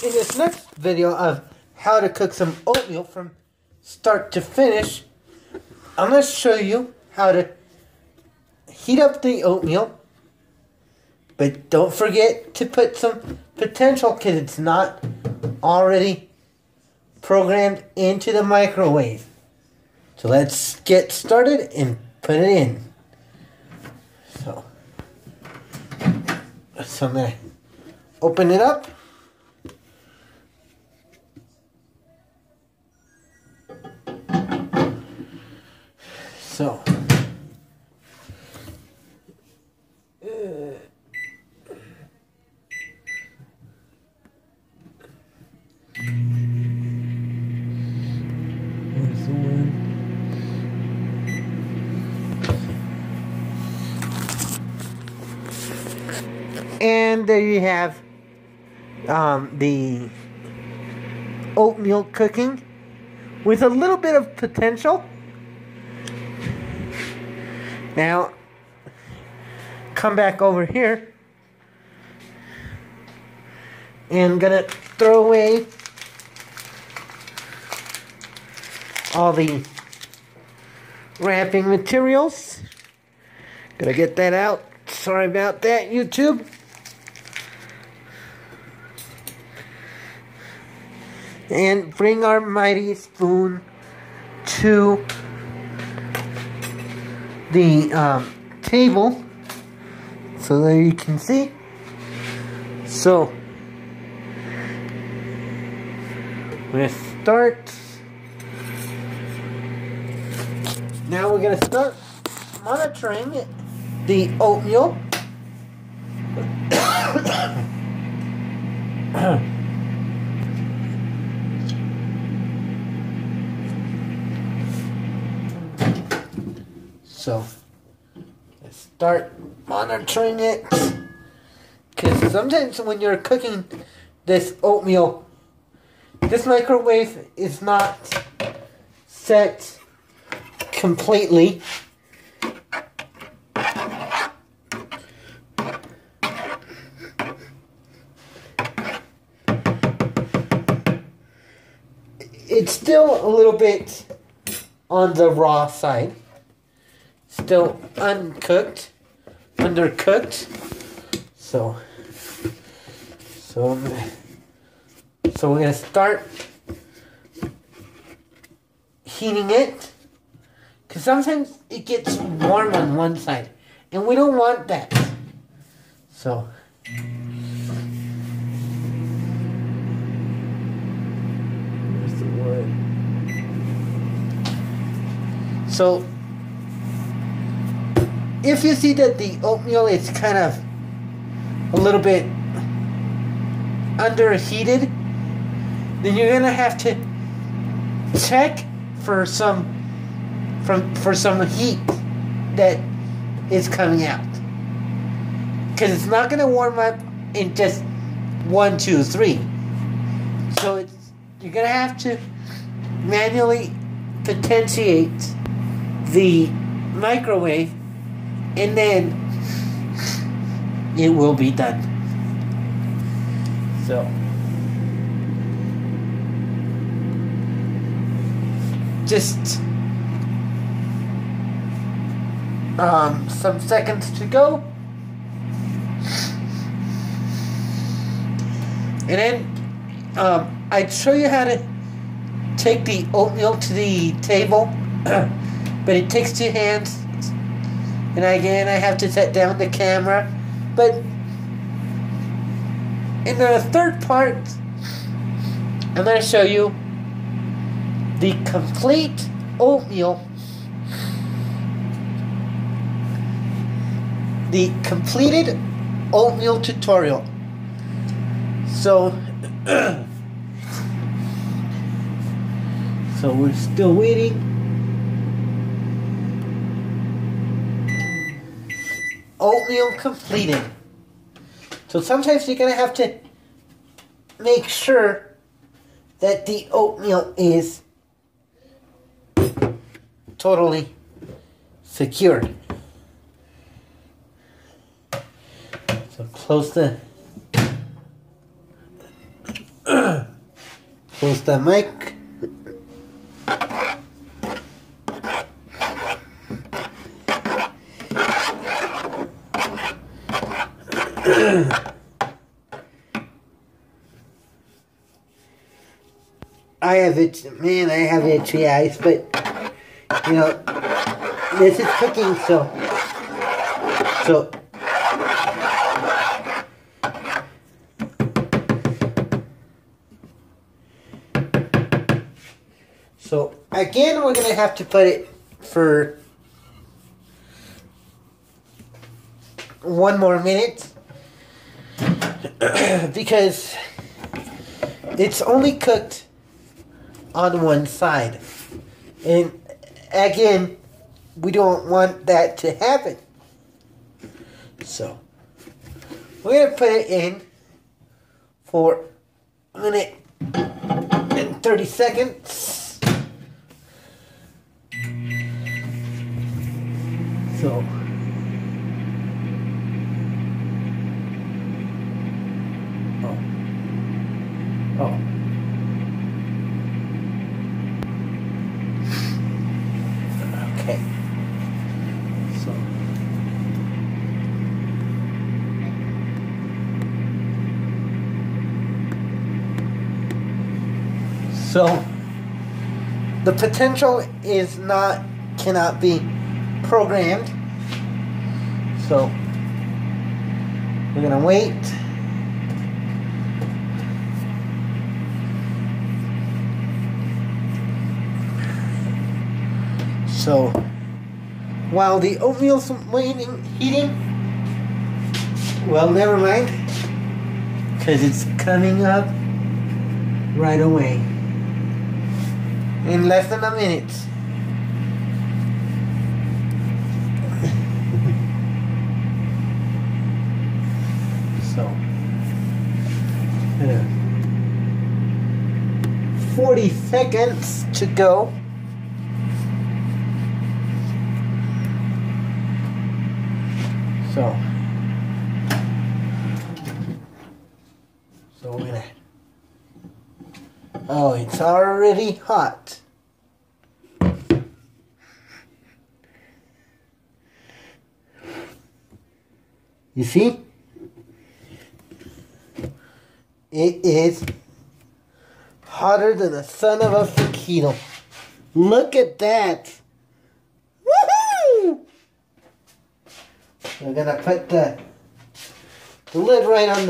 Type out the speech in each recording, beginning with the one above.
In this next video of how to cook some oatmeal from start to finish, I'm going to show you how to heat up the oatmeal. But don't forget to put some potential because it's not already programmed into the microwave. So let's get started and put it in. So I'm going to open it up. So and there you have the oatmeal cooking with a little bit of potential. Now, come back over here and I'm gonna throw away all the wrapping materials. Gonna get that out. Sorry about that, YouTube. And bring our mighty spoon to the table so that you can see. So we're gonna start. Now we're gonna start monitoring the oatmeal. So let's start monitoring it, because sometimes when you're cooking this oatmeal, this microwave is not set completely. It's still a little bit on the raw side. Still uncooked, undercooked. So we're gonna start heating it, because sometimes it gets warm on one side, and we don't want that. So where's the wood? So if you see that the oatmeal is kind of a little bit underheated, then you're gonna have to check for some heat that is coming out, because it's not gonna warm up in just 1, 2, 3. So you're gonna have to manually potentiate the microwave, and then it will be done. So just some seconds to go, and then I'd show you how to take the oatmeal to the table, but it takes 2 hands. And again, I have to set down the camera. But in the third part, I'm going to show you the complete oatmeal. The completed oatmeal tutorial. So, so we're still waiting. Oatmeal completed. So sometimes you're gonna have to make sure that the oatmeal is totally secured. So close the Close the mic. I have itchy eyes, but you know, this is cooking, so again, we're gonna have to put it for 1 more minute because it's only cooked on one side, and again, we don't want that to happen. So we're gonna put it in for 1 minute and 30 seconds. So okay. So the potential cannot be programmed. So we're gonna wait. So while the oatmeal's heating, well, never mind, because it's coming up right away in less than a minute. So 40 seconds to go. So we're gonna, oh, it's already hot. You see? It is hotter than the son of a fajito. Look at that. Woohoo! We're gonna put the lid right on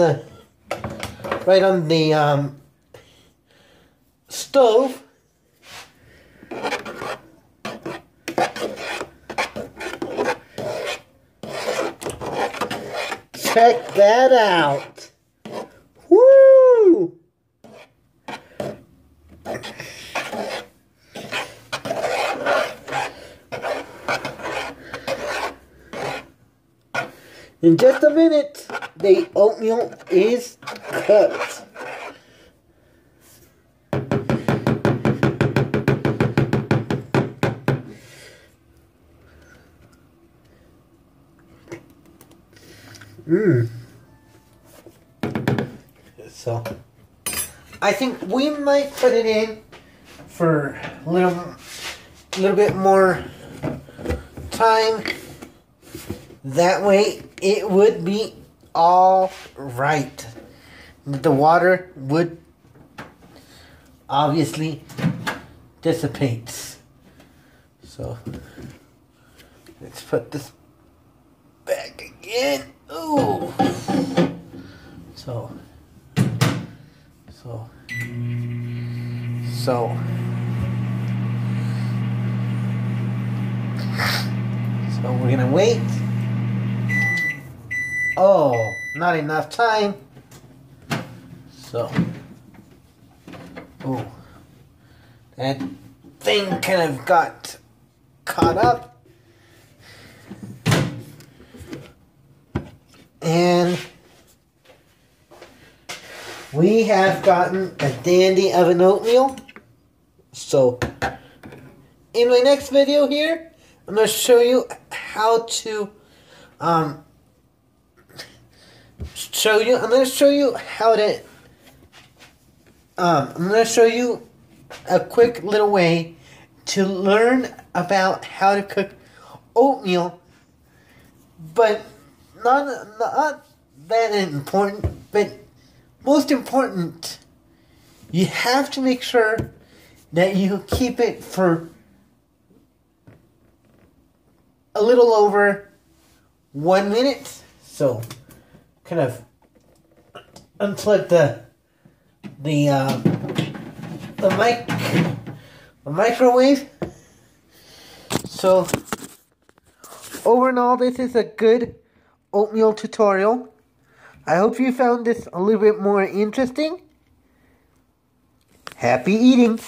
the stove. Check that out. Woo! In just a minute, the oatmeal is cooked. So, I think we might put it in for a little bit more time. That way, it would be all right. The water would obviously dissipate. So, let's put this back again. Ooh. So we're gonna wait. Oh, not enough time. So, oh, that thing kind of got caught up. And we have gotten a dandy of an oatmeal. So, in my next video here, I'm going to show you how to, I'm going to show you how to I'm going to show you a quick little way to learn about how to cook oatmeal, but not that important, but most important, you have to make sure that you keep it for a little over 1 minute. So, kind of unplug the microwave. So, over and all, this is a good oatmeal tutorial. I hope you found this a little bit more interesting. Happy eating!